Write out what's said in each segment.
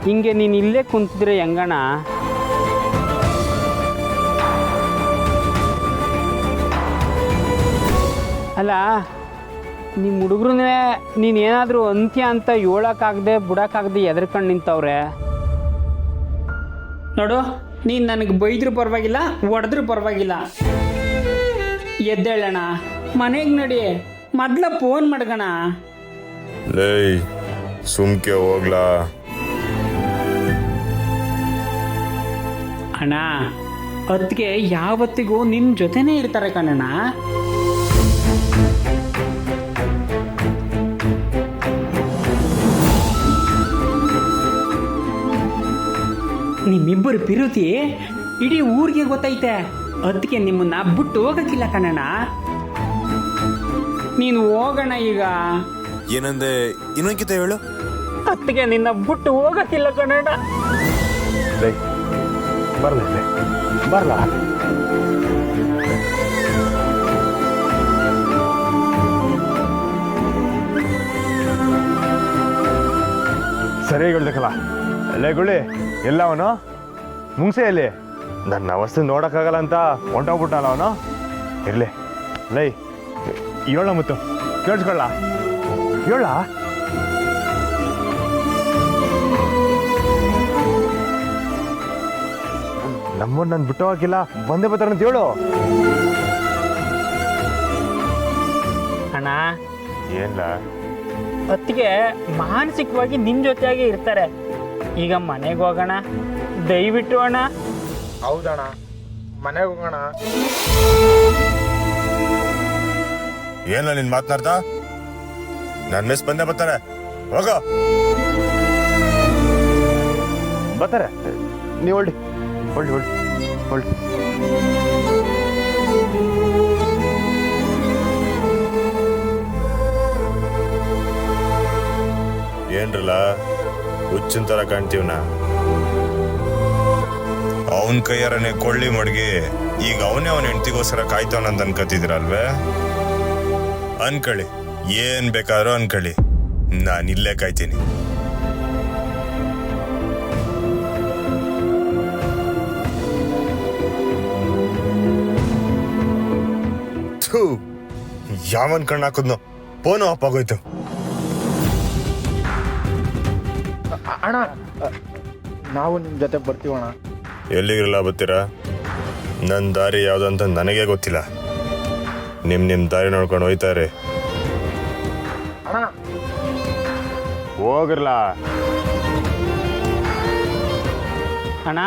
ಹಿಂಗೆ ನೀನು ಇಲ್ಲೇ ಕುಂತಿದ್ರೆ ಹೆಂಗಣ? ಅಲ್ಲ, ನಿಮ್ಮ ಹುಡುಗರನ್ನೇ ನೀನೇನಾದರೂ ಅಂತ್ಯ ಅಂತ ಹೇಳೋಕ್ಕಾಗದೆ ಬಿಡೋಕ್ಕಾಗದೆ ಎದ್ರಕೊಂಡು ನಿಂತವ್ರೆ. ನೋಡು, ನೀನು ನನಗೆ ಬೈದ್ರೂ ಪರವಾಗಿಲ್ಲ, ಹೊಡೆದ್ರೂ ಪರವಾಗಿಲ್ಲ, ಎದ್ದೇಳೋಣ, ಮನೆಗೆ ನಡಿ, ಮೊದಲ ಫೋನ್ ಮಾಡ್ಗಣ. ಲೇ ಸುಮ್ಕೆ ಹೋಗ್ಲಾ? ಅಣ್ಣ, ಅದಕ್ಕೆ ಯಾವತ್ತಿಗೂ ನಿನ್ನ ಜೊತೆನೇ ಇರ್ತಾರೆ ಕಣಣ್ಣ. ನಿಮ್ಮಿಬ್ಬರು ಪಿರುತಿ ಇಡೀ ಊರಿಗೆ ಗೊತ್ತೈತೆ. ಅದಕ್ಕೆ ನಿಮ್ಮನ್ನ ಬಿಟ್ಟು ಹೋಗಕ್ಕಿಲ್ಲ ಕಣಣ್ಣ. ನೀನು ಹೋಗೋಣ ಈಗ. ಏನಂದೆ? ಇನ್ನೊಂದ್ಕಿತ ಹೇಳು. ಅದಕ್ಕೆ ನಿನ್ನ ಬಿಟ್ಟು ಹೋಗಕ್ಕಿಲ್ಲ ಕಣಣ್ಣ. ಬರ್ಲ ಸರಿ ಹೇಳ್ದಕ್ಕಲ್ಲ. ಲೇ ಗುಳಿ, ಎಲ್ಲ ಅವನು ಮುಂಗ್ಸೆ ಇಲ್ಲಿ ನನ್ನ ಅವಸ್ಥೆ ನೋಡೋಕ್ಕಾಗಲ್ಲ ಅಂತ ಹೊಂಟೋಗ್ಬಿಟ್ಟಲ್ಲ ಅವನು. ಇರಲಿ ಲೈ, ಹೇಳ ಮುತ್ತು, ಕೇಳಿಸ್ಕೊಳ್ಳ, ಹೇಳ. ನಮ್ಮನ್ನು ನಾನು ಬಿಟ್ಟು ಹೋಗಿಲ್ಲ, ಬಂದೇ ಬರ್ತಾರೆ ಅಂತ ಹೇಳು. ಅಣ್ಣ, ಏನ್ಲ? ಅದಕ್ಕೆ ಮಾನಸಿಕವಾಗಿ ನಿನ್ನ ಜೊತೆಯಾಗಿ ಇರ್ತಾರೆ. ಈಗ ಮನೆಗೆ ಹೋಗೋಣ, ದಯವಿಟ್ಟು ಅಣ್ಣ. ಹೌದಣ್ಣ, ಮನೆಗೆ ಹೋಗೋಣ. ಏನ ನೀನ್ ಮಾತನಾಡ್ತಾ? ನನ್ನ ಮಿಸ್ ಬಂದೇ ಬರ್ತಾರೆ, ಹೋಗೋ. ಬರ್ತಾರೆ, ನೀವು ಹೊಳ್ಳಿ ಹೊಳ್ಳಿ ಹೊಳ್ಳಿ ಹೊಳ್ಳಿ. ಏನ್ರಲ್ಲ ಹುಚ್ಚಿನ ತರ ಕಾಣ್ತೀವ್ನ? ಅವನ್ ಕೈಯಾರನೆ ಕೊಳ್ಳಿ ಮಡ್ಗಿ ಈಗ ಅವನೇ ಅವನ ಹೆಂಡತಿಗೋಸ್ಕರ ಕಾಯ್ತವನಂತ ಅನ್ಕತಿದ್ರಲ್ವೇ? ಅನ್ಕಳಿ, ಏನ್ ಬೇಕಾದ್ರೂ ಅನ್ಕಳಿ, ನಾನು ಇಲ್ಲೇ ಕಾಯ್ತೀನಿ. ಯಾವನ್ ಕಣ್ಣು ಹಾಕುದ್ನೋ ಫೋನು ಆಫ್ ಆಗೋಯ್ತು. ಅಣ್ಣ, ನಾವು ನಿಮ್ಮ ಜೊತೆ ಬರ್ತೀವಣ್ಣ. ಎಲ್ಲಿಗಿರಲ್ಲ ಬರ್ತೀರಾ? ನನ್ನ ದಾರಿ ಯಾವ್ದಂತ ನನಗೆ ಗೊತ್ತಿಲ್ಲ. ನಿಮ್ ದಾರಿ ನೋಡ್ಕೊಂಡು ಹೋಯ್ತಾರೆ. ಅಣ್ಣ ಹೋಗಿರ್ಲ ಅಣ್ಣ.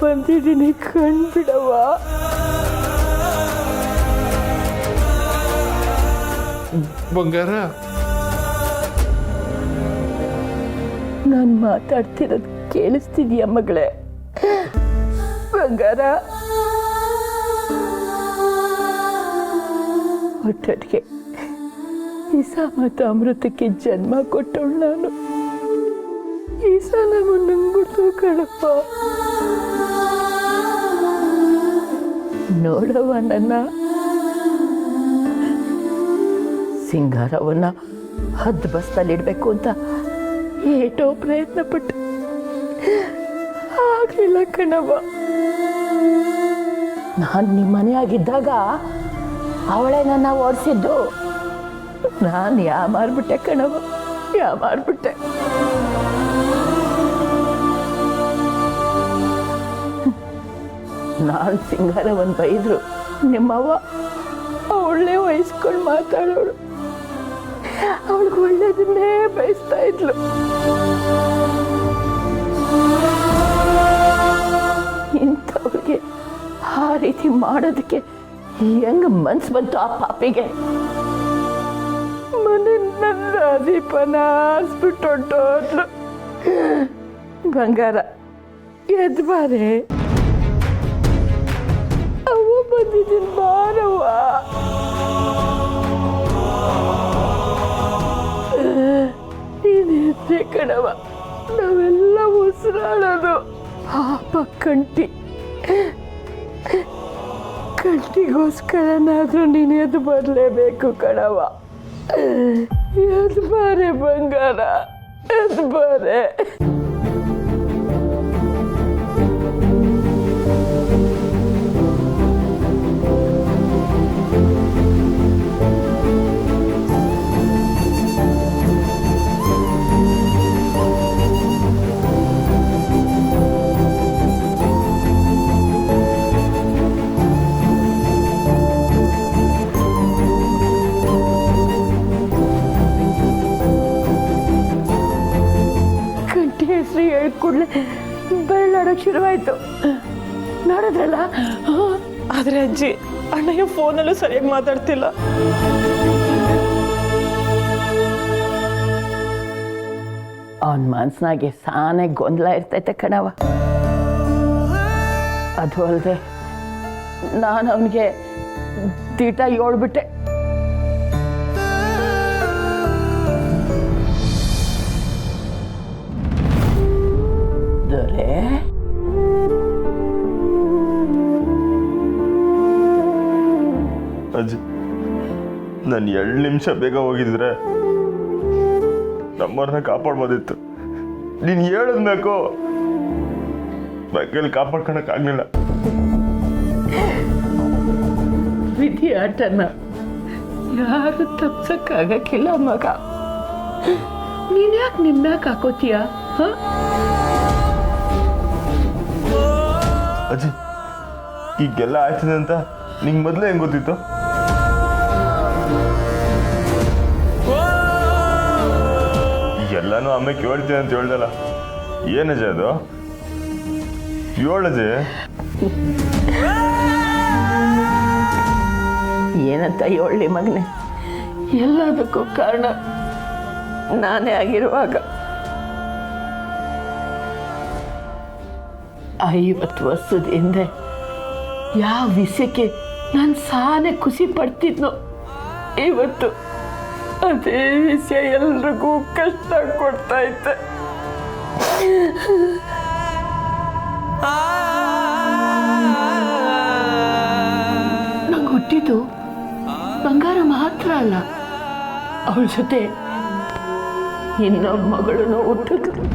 ಬಂದಿದ್ದೀನಿ, ಕಣ್ಬಿಡವ. ಬಂಗಾರ, ನಾನು ಮಾತಾಡ್ತಿರೋದು ಕೇಳಿಸ್ತಿದ್ಯಾ ಮಗಳೇ? ಬಂಗಾರ, ಒಟ್ಟೊಟ್ಟಿಗೆ ಇಸ ಮತ್ತು ಅಮೃತಕ್ಕೆ ಜನ್ಮ ಕೊಟ್ಟವಳು ನಾನು. ಈ ಸಲ ಮುಂದಂಗ್ಬಿಡ್ತು ಕಣಪ್ಪ. ನೋಡವ, ನನ್ನ ಸಿಂಗಾರವನ್ನ ಹದ್ದು ಬಸ್ತಲ್ಲಿಡ್ಬೇಕು ಅಂತ ಏಟೋ ಪ್ರಯತ್ನ ಪಟ್ಟು ಆಗ್ಲಿಲ್ಲ ಕಣವ. ನಾನು ನಿಮ್ಮ ಮನೆಯಾಗಿದ್ದಾಗ ಅವಳೇ ನನ್ನ ಓಡಿಸಿದ್ದು. ನಾನು ಮಾರ್ಬಿಟ್ಟೆ ಕಣವ, ಮಾರ್ಬಿಟ್ಟೆ. ನಾನು ಸಿಂಗಾರವನ್ನು ಬೈದ್ರು ನಿಮ್ಮವ್ವ ಒಳ್ಳೆ ವಹಿಸ್ಕೊಂಡು ಮಾತಾಡೋಳು. ಅವಳಿಗೆ ಒಳ್ಳೇದನ್ನೇ ಬಯಸ್ತಾ ಇದ್ಲು. ಇಂಥವ್ರಿಗೆ ಆ ರೀತಿ ಮಾಡೋದಕ್ಕೆ ಹೆಂಗ ಮನ್ಸು ಬಂತು ಆ ಪಾಪಿಗೆ? ಮನೆಯನ್ನೆಲ್ಲ ದೀಪನ ಆರಿಸ್ಬಿಟ್ಟು ಹೊಂಟೋದ್ಲು. ಬಂಗಾರ ಎದ್ದು ಬಾರೆ, ಅವ್ವ ಬಂದಿದ್ದೀನಿ ಬಾರವ್ವ. ನೀನಿದ್ರೆ ಕಣವ ನಾವೆಲ್ಲ ಉಸಿರಾಡೋದು. ಪಾಪ ಕಂಟಿಗೋಸ್ಕರನಾದ್ರೂ ನೀನು ಎದ್ದು ಬರಲೇಬೇಕು ಕಣವ. ಎದ್ದು ಬಾರೆ ಬಂಗಾರ, ಎದ್ದು ಬಾರೆ. ಹೆಸರು ಹೇಳಿದ ಕೂಡಲೇ ಬೆಳ್ಳಾಡೋಕೆ ಶುರುವಾಯ್ತು. ನೋಡಿದ್ರಲ್ಲ? ಆದ್ರೆ ಅಜ್ಜಿ, ಅಣ್ಣಯ್ಯ ಫೋನಲ್ಲೂ ಸರಿಯಾಗಿ ಮಾತಾಡ್ತಿಲ್ಲ. ಅವನ ಮನ್ಸಿನಾಗೆ ಸಾನೆ ಗೊಂದಲ ಇರ್ತೈತೆ ಕಣವ. ಅದು ಅಲ್ಲದೆ ನಾನು ಅವನಿಗೆ ತೀಟ ಹೇಳ್ಬಿಟ್ಟೆ. ದೊರೆ, ಅಜ್ಜಿ, ನಾನು 2 ನಿಮಿಷ ಬೇಗ ಹೋಗಿದ್ರೆ ನಮ್ಮವ್ರನ್ನ ಕಾಪಾಡ್ಬೋದಿತ್ತು. ನೀನು ಹೇಳಿದ್ಬೇಕು ಬಗ್ಗೆ ಕಾಪಾಡ್ಕೊಳಕ್ಕಾಗಲಿಲ್ಲ. ವಿಧಿ ಆಟನ ಯಾರು ತಪ್ಸಕ್ಕಾಗಕ್ಕಿಲ್ಲ ಮಗ. ನೀನ್ಯಾಕೆ ನಿಮ್ಯಾಕೆ ಹಾಕೋತೀಯ? ಅಜ್ಜಿ, ಈಗೆಲ್ಲ ಆಯ್ತದೆ ಅಂತ ನಿಂಗೆ ಮೊದಲೇ ಹೆಂಗೆ ಗೊತ್ತಿತ್ತು? ಎಲ್ಲನೂ ಆಮೇಲೆ ಕೇಳ್ತೀನಿ ಅಂತ ಹೇಳ್ದಲ್ಲ, ಏನಜ್ಜಿ ಅದು? ಹೇಳಜ್ಜಿ. ಏನಂತ ಹೇಳಿ ಮಗನೆ, ಎಲ್ಲದಕ್ಕೂ ಕಾರಣ ನಾನೇ ಆಗಿರುವಾಗ 50 ವರ್ಷದ ಹಿಂದೆ ಯಾವ ವಿಷಯಕ್ಕೆ ನಾನು ಸಾನೆ ಖುಷಿ ಪಡ್ತಿದ್ನೋ, ಇವತ್ತು ಅದೇ ವಿಷಯ ಎಲ್ರಿಗೂ ಕಷ್ಟ ಕೊಡ್ತಾ ಇತ್ತೆ. ನಂಗೆ ಹುಟ್ಟಿದ್ದು ಬಂಗಾರ ಮಾತ್ರ ಅಲ್ಲ, ಅವಳ ಜೊತೆ ಇನ್ನೊಬ್ಬ ಮಗಳನ್ನು ಹುಟ್ಟಿದ್ರು.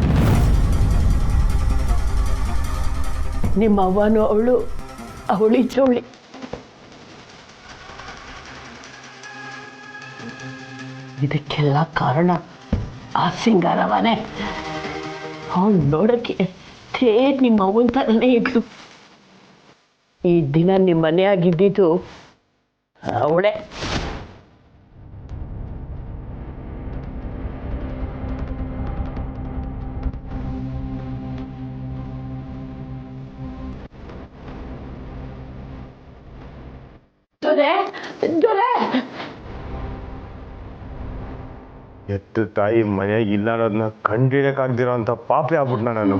ನಿಮ್ಮ ಅವ್ವನೂ ಅವಳಿ ಚೌಳಿ. ಇದಕ್ಕೆಲ್ಲ ಕಾರಣ ಆ ಸಿಂಗಾರವನೇ. ಅವಳು ನೋಡೋಕ್ಕೆ ನಿಮ್ಮ ಅವ್ವನ ಥರನೇ ಇದ್ಲು. ಈ ದಿನ ನಿಮ್ಮ ಮನೆಯಾಗಿದ್ದಿದ್ದು ಅವಳೇ. ಎತ್ತು ತಾಯಿ ಮನೆಯಾಗ ಇಲ್ಲ ಅನ್ನೋದನ್ನ ಕಂಡಿಡಿಯಕ್ಕಾಗ್ದಿರೋ ಅಂತ ಪಾಪಿ ಆಗ್ಬಿಟ್ನ ನಾನು.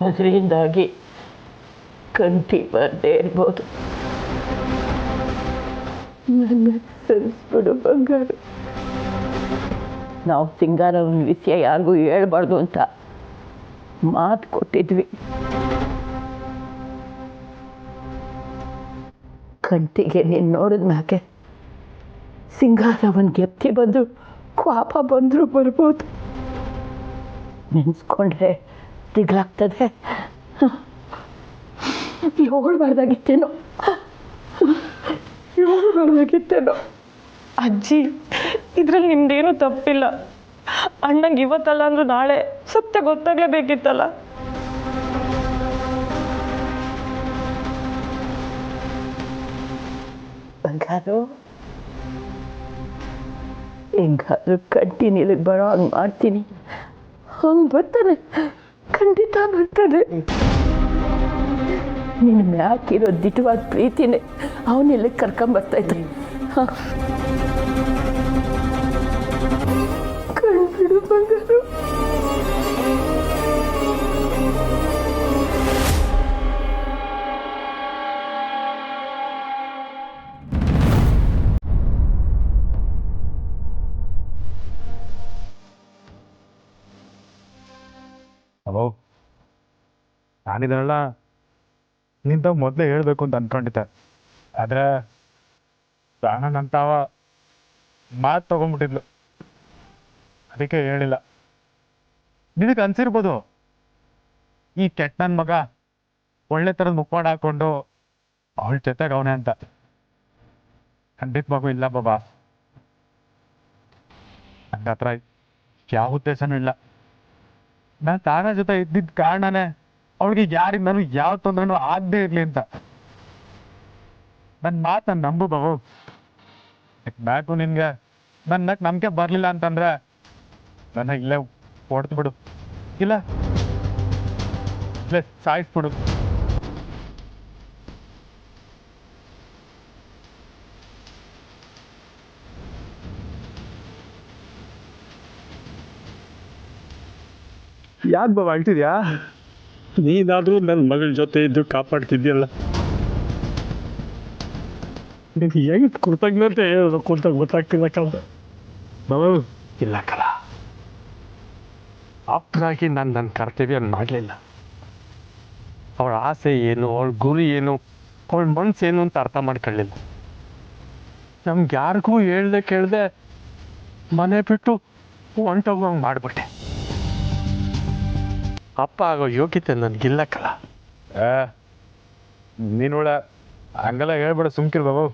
ಅದರಿಂದಾಗಿ ಕಂಟಿ ಬರದೇ ಇರ್ಬೋದು. ನನ್ನ ಸರಿಸ್ಬಿಡು ಬಂಗಾರ. ನಾವು ಸಿಂಗಾರವನ ವಿಷಯ ಯಾರಿಗೂ ಹೇಳ್ಬಾರ್ದು ಅಂತ ಮಾತು ಕೊಟ್ಟಿದ್ವಿ. ಕಂಟಿಗೆ ನೀನು ನೋಡಿದ ಮ್ಯಾಕೆ ಸಿಂಗಾರವನ್ ಗೆಪ್ತಿ ಬಂದು ಕೋಪ ಬಂದರೂ ಬರ್ಬೋದು. ನೆನೆಸ್ಕೊಂಡ್ರೆ ದಿಗ್ಲಾಗ್ತದೆ. ಹೇಳ್ಬಾರ್ದಾಗಿತ್ತೇನೋ. ಅಜ್ಜಿ, ಇದ್ರಲ್ಲಿ ನಿಮ್ದೇನೂ ತಪ್ಪಿಲ್ಲ. ಅಣ್ಣಂಗೆ ಇವತ್ತಲ್ಲ ಅಂದ್ರೂ ನಾಳೆ ಸತ್ಯ ಗೊತ್ತಾಗ್ಲೇಬೇಕಿತ್ತಲ್ಲ. ಬಂಗಾರು ಹೆಂಗಾದ್ರೂ ಕಂಟಿನ್ಯೂಲಿಗೆ ಬರೋ ಹಂಗೆ ಮಾಡ್ತೀನಿ. ಹಂಗೆ ಬರ್ತಾರೆ, ಖಂಡಿತ ಬರ್ತಾರೆ. ನಿನ್ನ ಮ್ಯಾಕಿರೋ ದಿಟವಾದ ಪ್ರೀತಿನೇ ಅವನೆಲ್ಲ ಕರ್ಕೊಂಬರ್ತೈತೆ. ಕಣ್ಬಿಡು ಬಂಗಾರು. ಅಬ್ಬೋ ನಾನಿದನ್ನೆಲ್ಲ ನಿಂತ ಮೊದಲೇ ಹೇಳಬೇಕು ಅಂತ ಅಂದ್ಕೊಂಡಿದ್ದೆ. ಆದರೆ ನಂತಾವ ಮಾತು ತಗೊಂಡ್ಬಿಟ್ಟಿದ್ಲು, ಅದಕ್ಕೆ ಹೇಳಿಲ್ಲ. ನಿನಗೆ ಅನ್ಸಿರ್ಬೋದು ಈ ಕೆಟ್ಟ ನನ್ನ ಮಗ ಒಳ್ಳೆ ಥರದ ಮುಖವಾಡ ಹಾಕೊಂಡು ಅವಳ ಜೊತೆಗೆ ಅವನೇ ಅಂತ. ಖಂಡಿತ ಮಗು ಇಲ್ಲ ಬಾಬಾ, ನನ್ನ ಹತ್ರ ಯಾವ ಉದ್ದೇಶನೂ ಇಲ್ಲ. ನಾನು ತಾನ ಜೊತೆ ಇದ್ದಿದ್ದ ಕಾರಣನೇ ಅವಳಿಗೆ ಯಾರಿಂದನೂ ಯಾವ ತೊಂದರೆನೂ ಆಗದೆ ಇರಲಿ ಅಂತ. ನನ್ನ ಮಾತನ್ನು ನಂಬು ಬಾಬು. ಬೇಕು ನಿನಗೆ ನನ್ನ ನಂಬಿಕೆ ಬರಲಿಲ್ಲ ಅಂತಂದ್ರೆ ನನ್ನ ಇಲ್ಲೇ ಹೊಡೆದು ಬಿಡು, ಇಲ್ಲ ಇಲ್ಲೇ ಸಾಯಿಸ್ಬಿಡು. ಯಾಕೆ ಬಾಬಾ ಅಳ್ತಿದ್ಯಾ? ನೀನಾದರೂ ನನ್ನ ಮಗಳ ಜೊತೆ ಇದ್ದು ಕಾಪಾಡ್ತಿದ್ಯಲ್ಲ, ನೀನು ಹೆಂಗೆ ಕೃತಜ್ಞತೆ ಹೇಳಬೇಕು ಅಂತ ಗೊತ್ತಾಗ್ತಿಲ್ಲ ಕಲ ಬಾಬಾ. ಇಲ್ಲ ಕಲ, ಆಪ್ತರಾಗಿ ನಾನು ನನ್ನ ಕರ್ತವ್ಯ ಮಾಡಲಿಲ್ಲ. ಅವಳ ಆಸೆ ಏನು, ಅವಳ ಗುರಿ ಏನು, ಅವಳ ಮನಸ್ಸು ಏನು ಅಂತ ಅರ್ಥ ಮಾಡ್ಕೊಳ್ಳಿಲ್ಲ. ನಮ್ಗೆ ಯಾರಿಗೂ ಹೇಳ್ದೆ ಕೇಳ್ದೆ ಮನೆ ಬಿಟ್ಟು ಹೊಂಟೋಗಂಗೆ ಮಾಡಿಬಿಟ್ಟೆ. ಅಪ್ಪ ಆಗೋ ಯೋಗ್ಯತೆ ನನಗಿಲ್ಲಕ್ಕಲ್ಲ. ನೀನೊಳ ಹಂಗೆಲ್ಲ ಹೇಳ್ಬೇಡ, ಸುಮ್ಕಿರ್ ಬಾಬು.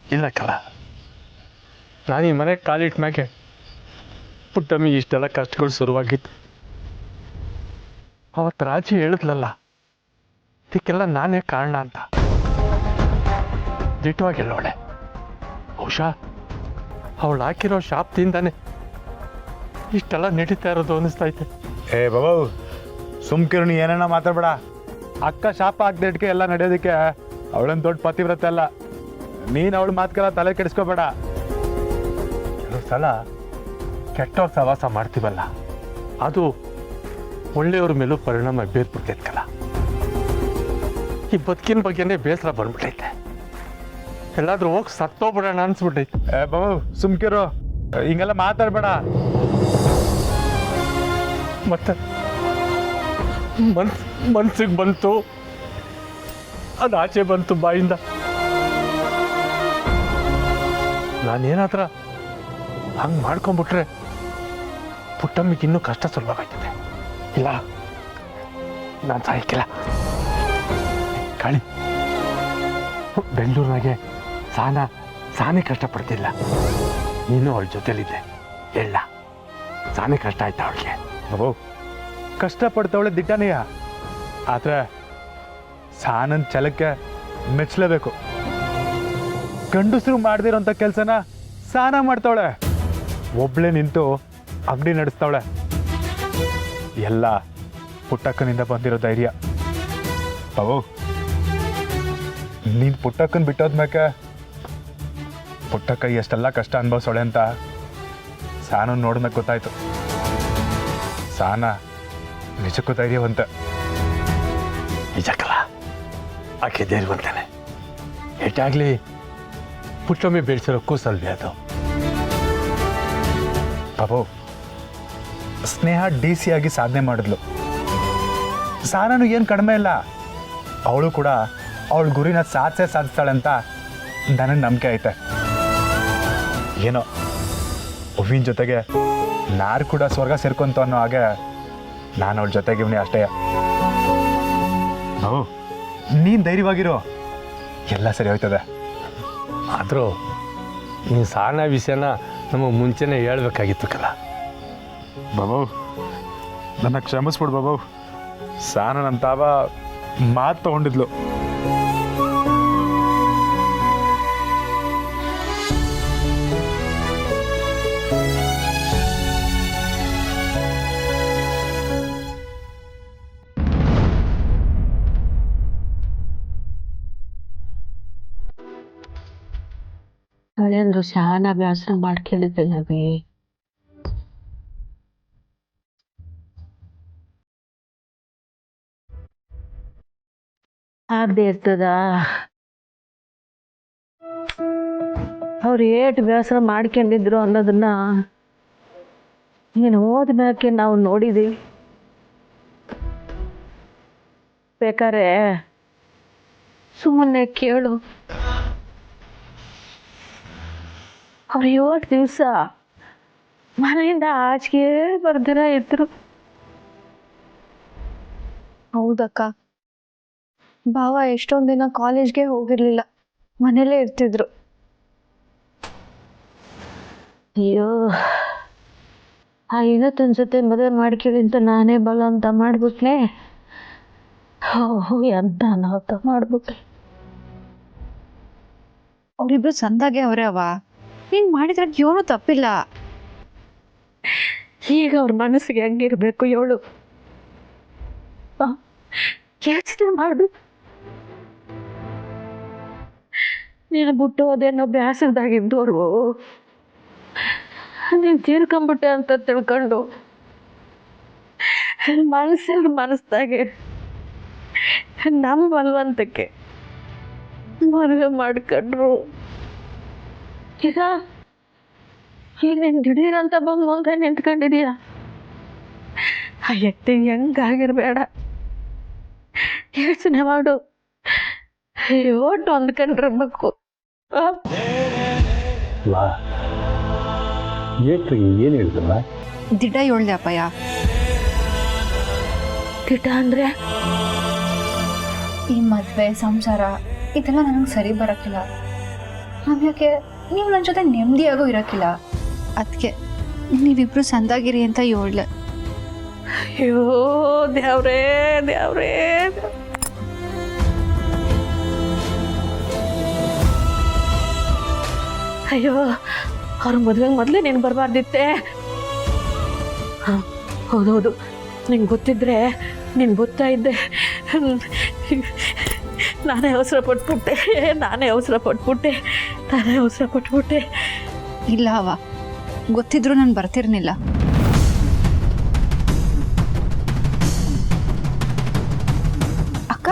ಇಲ್ಲಕ್ಕಲ್ಲ, ನಾನು ಈ ಮನೆಗೆ ಕಾಲಿಟ್ಟ ಮ್ಯಾಗೆ ಪುಟ್ಟಮ್ಮಿ ಇಷ್ಟೆಲ್ಲ ಕಷ್ಟಗಳು ಶುರುವಾಗಿತ್ತು. ಅವತ್ತು ರಾಜಿ ಹೇಳಿದ್ಲಲ್ಲ, ಇದಕ್ಕೆಲ್ಲ ನಾನೇ ಕಾರಣ ಅಂತ. ದಿಟ್ಟವಾಗಿಲ್ಲೋಳೆ. ಬಹುಶಃ ಅವಳು ಹಾಕಿರೋ ಶಾಪ್ತಿಂದಾನೆ ಇಷ್ಟೆಲ್ಲ ನಡೀತಾ ಇರೋದು ಅನ್ನಿಸ್ತೈತೆ. ಏ ಬಾಬು ಸುಮ್ಕಿರು, ನೀ ಏನೇನ ಮಾತಾಡ್ಬೇಡ. ಅಕ್ಕ ಶಾಪ ಹಾಕ್ದಿಟ್ಕೆ ಎಲ್ಲ ನಡೆಯೋದಕ್ಕೆ ಅವಳನ್ನ ದೊಡ್ಡ ಪತಿವ್ರತೆ ಅಲ್ಲ. ನೀನು ಅವಳ ಮಾತ್ಗೆಲ್ಲ ತಲೆ ಕೆಡಿಸ್ಕೋಬೇಡ. ಕೆಲವು ಸಲ ಕೆಟ್ಟವ್ರ ಸಹವಾಸ ಮಾಡ್ತೀವಲ್ಲ, ಅದು ಒಳ್ಳೆಯವ್ರ ಮೇಲೂ ಪರಿಣಾಮ ಬೀರ್ಬಿಡ್ತೈತಲ್ಲ. ಈ ಬದುಕಿನ ಬಗ್ಗೆನೇ ಬೇಸರ ಬಂದ್ಬಿಟ್ಟೈತೆ. ಎಲ್ಲಾದ್ರೂ ಹೋಗಿ ಸತ್ತೋಗ್ಬಿಡೋಣ ಅನ್ಸ್ಬಿಟ್ಟೈತೆ. ಏ ಬಾಬು ಸುಮ್ಕಿರು, ಹಿಂಗೆಲ್ಲ ಮಾತಾಡ್ಬೇಡ. ಮತ್ತೆ ಮನ್ಸಿಗೆ ಬಂತು, ಅದು ಆಚೆ ಬಂತು ಬಾಯಿಂದ. ನಾನೇನಾದ್ರ ಹಂಗೆ ಮಾಡ್ಕೊಂಬಿಟ್ರೆ ಪುಟ್ಟಮ್ಮಿಗೆ ಇನ್ನೂ ಕಷ್ಟ ಸುಲಭವಾಗ್ತದೆ. ಇಲ್ಲ, ನಾನು ಸಾಯಕ್ಕಿಲ್ಲ. ಕಾಳಿ, ಬೆಂಗಳೂರಿನಾಗೆ ಸಾನೇ ಕಷ್ಟಪಡ್ತಿಲ್ಲ. ನೀನು ಅವಳ ಜೊತೆಲಿದ್ದೆ, ಎಲ್ಲ ಸಾನೇ ಕಷ್ಟ ಆಯ್ತಾ ಅವಳಿಗೆ. ಬಾಬು ಕಷ್ಟಪಡ್ತವಳೆ ದಿಟ್ಟನೆಯ, ಆದರೆ ಸಾನನ್ ಛಲಕ್ಕೆ ಮೆಚ್ಚಲೇಬೇಕು. ಗಂಡಸರು ಮಾಡದಿರೋಂಥ ಕೆಲಸನ ಸಾನ ಮಾಡ್ತಾವಳೆ. ಒಬ್ಳೆ ನಿಂತು ಅಂಗಡಿ ನಡೆಸ್ತಾವಳೆ. ಎಲ್ಲ ಪುಟ್ಟಕ್ಕನಿಂದ ಬಂದಿರೋ ಧೈರ್ಯ. ಬಾಬು ನೀನು ಪುಟ್ಟಕ್ಕನ ಬಿಟ್ಟೋದ್ಮೇಕೆ ಪುಟ್ಟಕ್ಕ ಎಷ್ಟೆಲ್ಲ ಕಷ್ಟ ಅನುಭವಿಸೋಳೆ ಅಂತ ಸಾನ ನೋಡಿದ್ಮೇಲೆ ಗೊತ್ತಾಯ್ತು. ಸಾನ ನಿಜಕ್ಕೂ ಧೈರ್ಯವಂತ. ನಿಜಕ್ಕಲ್ಲ, ಆಕೆ ಧೈರ್ಯವಂತಾನೆ. ಏಟಾಗಲಿ ಪುಟ್ಟಮ್ಮಿ ಬೆಳೆಸಿರೋ ಕೂಸಲ್ವಿ ಅದು. ಬಾಬು ಸ್ನೇಹ DC ಆಗಿ ಸಾಧನೆ ಮಾಡಿದ್ಲು. ಸಾನನು ಏನು ಕಡಿಮೆ ಇಲ್ಲ. ಅವಳು ಕೂಡ ಅವಳ ಗುರಿನ ಸಾಧಿಸ್ತಾಳೆ ಅಂತ ನನಗೆ ನಂಬಿಕೆ ಐತೆ. ಏನೋ ಹೂವಿನ ಜೊತೆಗೆ ನಾರು ಕೂಡ ಸ್ವರ್ಗ ಸೇರ್ಕೊಂತ ಅನ್ನೋ ಹಾಗೆ ನಾನು ಅವಳ ಜೊತೆಗಿವ್ನಿ ಅಷ್ಟೇ. ಬಾಬು ನೀನು ಧೈರ್ಯವಾಗಿರೋ, ಎಲ್ಲ ಸರಿ ಹೋಯ್ತದೆ. ಆದರೂ ನೀನು ಸಾನ ವಿಷಯನ ನಮಗೆ ಮುಂಚೆನೇ ಹೇಳ್ಬೇಕಾಗಿತ್ತು ಕಲ. ಬಾಬು ನನ್ನ ಕ್ಷಮಿಸ್ಬಿಡು ಬಾಬು. ಸಾನ ನನ್ನ ತಾವ ಮಾತು ತಗೊಂಡಿದ್ಲು. ಮನೆಯಂದ್ರು ಶಾನ ಬೇಸರ ಮಾಡ್ಕೊಂಡಿದ್ದಲ್ಲವೇ. ಆಗದೆ ಇರ್ತದ. ಅವ್ರು ಏಟು ಬೇಸರ ಮಾಡ್ಕೊಂಡಿದ್ರು ಅನ್ನೋದನ್ನ ನೀನು ಹೋದ್ಮ್ಯಾಕೆ ನಾವು ನೋಡಿದೀವಿ. ಬೇಕಾರೆ ಸುಮ್ಮನೆ ಕೇಳು. ಅವ್ರು 7 ದಿವಸ ಮನೆಯಿಂದ ಆಚೆಗೆ ಬರ್ದಿರ ಇದ್ರು. ಹೌದಕ್ಕ, ಭಾವ ಎಷ್ಟೊಂದು ದಿನ ಕಾಲೇಜ್ಗೆ ಹೋಗಿರ್ಲಿಲ್ಲ, ಮನೇಲೇ ಇರ್ತಿದ್ರು. ಅಯ್ಯೋ, ಆ ಇವತ್ತೊಂದು ಜೊತೆ ಮದುವೆ ಮಾಡ್ಕೊಳ್ಳಿ ಅಂತ ನಾನೇ ಬಲವಂತ ಮಾಡ್ಬಿಟ್ಲೆ. ಎಂತ ಅನಾಹುತ ಮಾಡ್ಬಿಟ್ಲೆ. ಅವರಿಬ್ರು ಸಂದಾಗೆ ಅವರೇ ಅವ, ನೀನ್ ಮಾಡಿದ್ರೆ ಏನೂ ತಪ್ಪಿಲ್ಲ. ಈಗ ಅವ್ರ ಮನಸ್ಸಿಗೆ ಹೆಂಗಿರ್ಬೇಕು ಹೇಳು. ಯೋಚನೆ ಮಾಡು. ನೀನು ಬಿಟ್ಟು ಅದೇನೋ ಬೇಸರದಾಗಿದ್ದೋರು ನೀನು ತೀರ್ಕೊಂಬಿಟ್ಟೆ ಅಂತ ತಿಳ್ಕೊಂಡು ಮನಸ್ಸಿಗೆ ನಮ್ಮ ಬಲವಂತಕ್ಕೆ ಮದುವೆ ಮಾಡ್ಕೊಂಡ್ರು. ಈಗ ನೀನು ದಿಢೀರಂತ ಬಂದು ಮುಂದೆ ನಿಂತ್ಕೊಂಡಿದೀಯ. ಆ ವ್ಯಕ್ತಿ ಹೆಂಗಾಗಿರ್ಬೇಡ, ಯೋಚನೆ ಮಾಡು. ಓಟು ಅಂದ್ಕೊಂಡಿರ್ಬೇಕು. ಏನು ಹೇಳ್ತಲ್ಲ? ದಿಟ ಹೇಳ್ದೆ ಅಪ್ಪಯ್ಯ. ಕಿಟ ಅಂದ್ರೆ ಈ ಮದ್ವೆ ಸಂಸಾರ ಇದೆಲ್ಲ ನನಗೆ ಸರಿ ಬರೋಕ್ಕಿಲ್ಲ. ಆಮ್ಯಾಕೆ ನೀವು ನನ್ನ ಜೊತೆ ನೆಮ್ಮದಿಯಾಗೂ ಇರೋಕ್ಕಿಲ್ಲ. ಅದಕ್ಕೆ ನೀವಿಬ್ರು ಸಂದಾಗಿರಿ ಅಂತ ಹೇಳ್ದೆ. ಅಯ್ಯೋ ದೇವ್ರೇ ದೇವ್ರೇ. ಅಯ್ಯೋ, ಅವ್ರ ಮದುವೆಗೆ ಮೊದಲೇ ನೀನು ಬರಬಾರ್ದಿತ್ತೆ. ಹಾಂ, ಹೌದೌದು, ನಿಂಗೆ ಗೊತ್ತಿದ್ರೆ ನೀನು ಗೊತ್ತಾ ಇದ್ದೆ. ನಾನೇ ಅವಸರ ಪಟ್ಬಿಟ್ಟೆ. ಇಲ್ಲ ಅವ, ಗೊತ್ತಿದ್ರು ನಾನು ಬರ್ತಿರ್ನಿಲ್ಲ. ಅಕ್ಕ,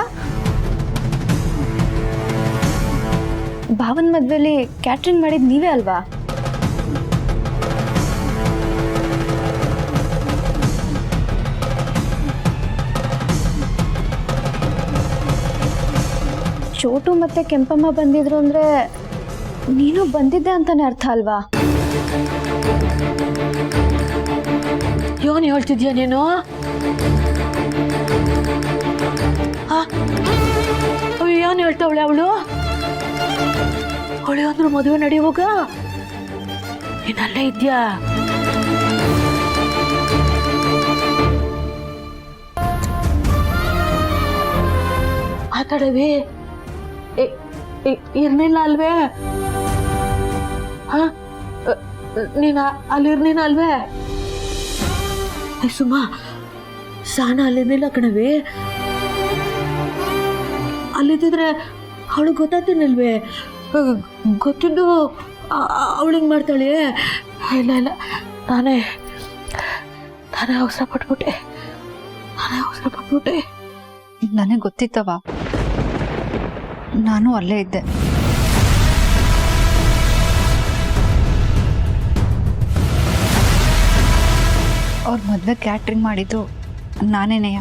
ಭಾವನ್ ಮದ್ವೆಲಿ ಕ್ಯಾಟ್ರಿಂಗ್ ಮಾಡಿದ್ ನೀವೇ ಅಲ್ವಾ? ಚೋಟು ಮತ್ತೆ ಕೆಂಪಮ್ಮ ಬಂದಿದ್ರು ಅಂದ್ರೆ ನೀನು ಬಂದಿದ್ದೆ ಅಂತಾನೆ ಅರ್ಥ ಅಲ್ವಾ? ಏನು ಹೇಳ್ತಿದ್ಯಾ ನೀನು? ಏನು ಹೇಳ್ತಾವಳೆ ಅವಳು? ಅವಳು ಅಂದ್ರು ಮದುವೆ ನಡೆಯುವಾಗ ನೀನಲ್ಲೇ ಇದ್ಯಾ? ಮಾತಾಡವಿ ಇರ್ಲಿಲ್ಲ ಅಲ್ವೇ? ನೀನು ಅಲ್ಲಿರ್ಲಿಲ್ಲ ಅಲ್ವೇ? ಸುಮ್ಮ ಸಾನ ಅಲ್ಲಿರ್ಲಿಲ್ಲ ಕಣವಿ. ಅಲ್ಲಿದ್ದಿದ್ರೆ ಅವಳು ಗೊತ್ತಾಗ್ತೀನಿಲ್ವೇ? ಗೊತ್ತಿದ್ದು ಅವಳಿಗೆ ಮಾಡ್ತಾಳೆ. ಇಲ್ಲ, ನಾನೇ ಅವಸರ ಪಟ್ಬಿಟ್ಟೆ. ನನಗೆ ಗೊತ್ತಿತ್ತವ, ನಾನು ಅಲ್ಲೇ ಇದ್ದೆ. ಅವ್ರ ಮದುವೆ ಕ್ಯಾಟ್ರಿಂಗ್ ಮಾಡಿದ್ದು ನಾನೇನೆಯ.